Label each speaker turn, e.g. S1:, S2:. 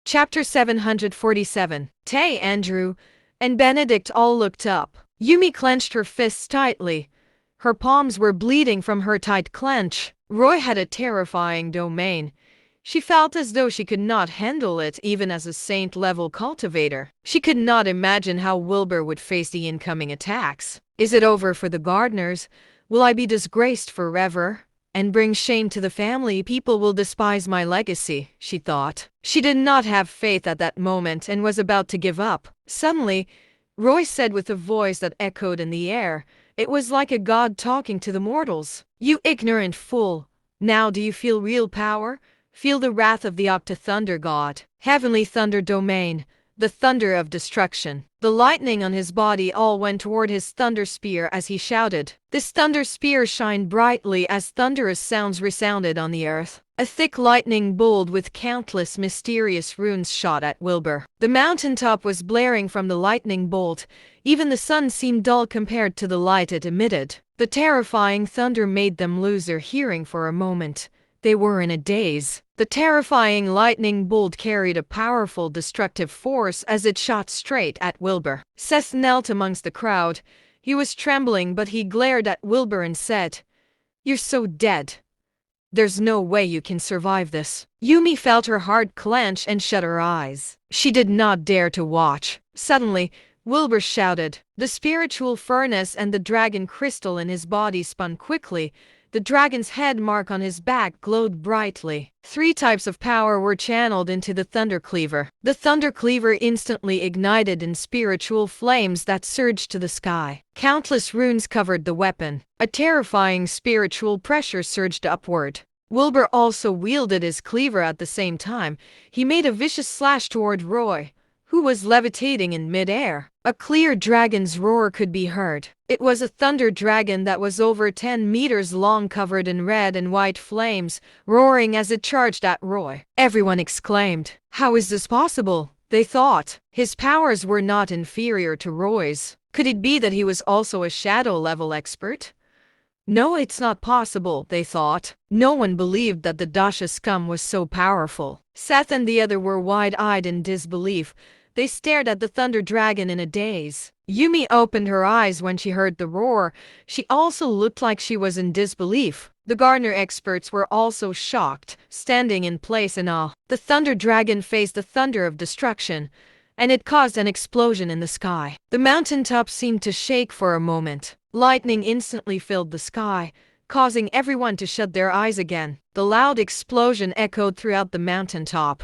S1: Chapter 747. Tay, Andrew, and Benedict all looked up. Yumi clenched her fists tightly. Her palms were bleeding from her tight clench. Roy had a terrifying domain. She felt as though she could not handle it even as a saint-level cultivator. She could not imagine how Wilbur would face the incoming attacks. Is it over for the gardeners? Will I be disgraced forever and bring shame to the family? People will despise my legacy, she thought. She did not have faith at that moment and was about to give up. Suddenly, Roy said with a voice that echoed in the air. It was like a god talking to the mortals. "You ignorant fool! Now do you feel real power? Feel the wrath of the Octa-Thunder God. Heavenly Thunder Domain, the thunder of destruction." The lightning on his body all went toward his thunder spear as he shouted. This thunder spear shined brightly as thunderous sounds resounded on the earth. A thick lightning bolt with countless mysterious runes shot at Wilbur. The mountaintop was blaring from the lightning bolt. Even the sun seemed dull compared to the light it emitted. The terrifying thunder made them lose their hearing for a moment. They were in a daze. The terrifying lightning bolt carried a powerful destructive force as it shot straight at Wilbur. Seth knelt amongst the crowd. He was trembling, but he glared at Wilbur and said, "You're so dead. There's no way you can survive this." Yumi felt her heart clench and shut her eyes. She did not dare to watch. Suddenly, Wilbur shouted. The spiritual furnace and the dragon crystal in his body spun quickly. The dragon's head mark on his back glowed brightly. 3 types of power were channeled into the Thunder Cleaver. The Thunder Cleaver instantly ignited in spiritual flames that surged to the sky. Countless runes covered the weapon. A terrifying spiritual pressure surged upward. Wilbur also wielded his cleaver at the same time. He made a vicious slash toward Roy, who was levitating in mid-air. A clear dragon's roar could be heard. It was a thunder dragon that was over 10 meters long, covered in red and white flames, roaring as it charged at Roy. Everyone exclaimed, "How is this possible?" They thought. His powers were not inferior to Roy's. Could it be that he was also a shadow-level expert? No, it's not possible, they thought. No one believed that the Dasha scum was so powerful. Seth and the other were wide-eyed in disbelief. They stared at the thunder dragon in a daze. Yumi opened her eyes when she heard the roar. She also looked like she was in disbelief. The gardener experts were also shocked, standing in place in awe. The thunder dragon faced the thunder of destruction, and it caused an explosion in the sky. The mountaintop seemed to shake for a moment. Lightning instantly filled the sky, causing everyone to shut their eyes again. The loud explosion echoed throughout the mountaintop.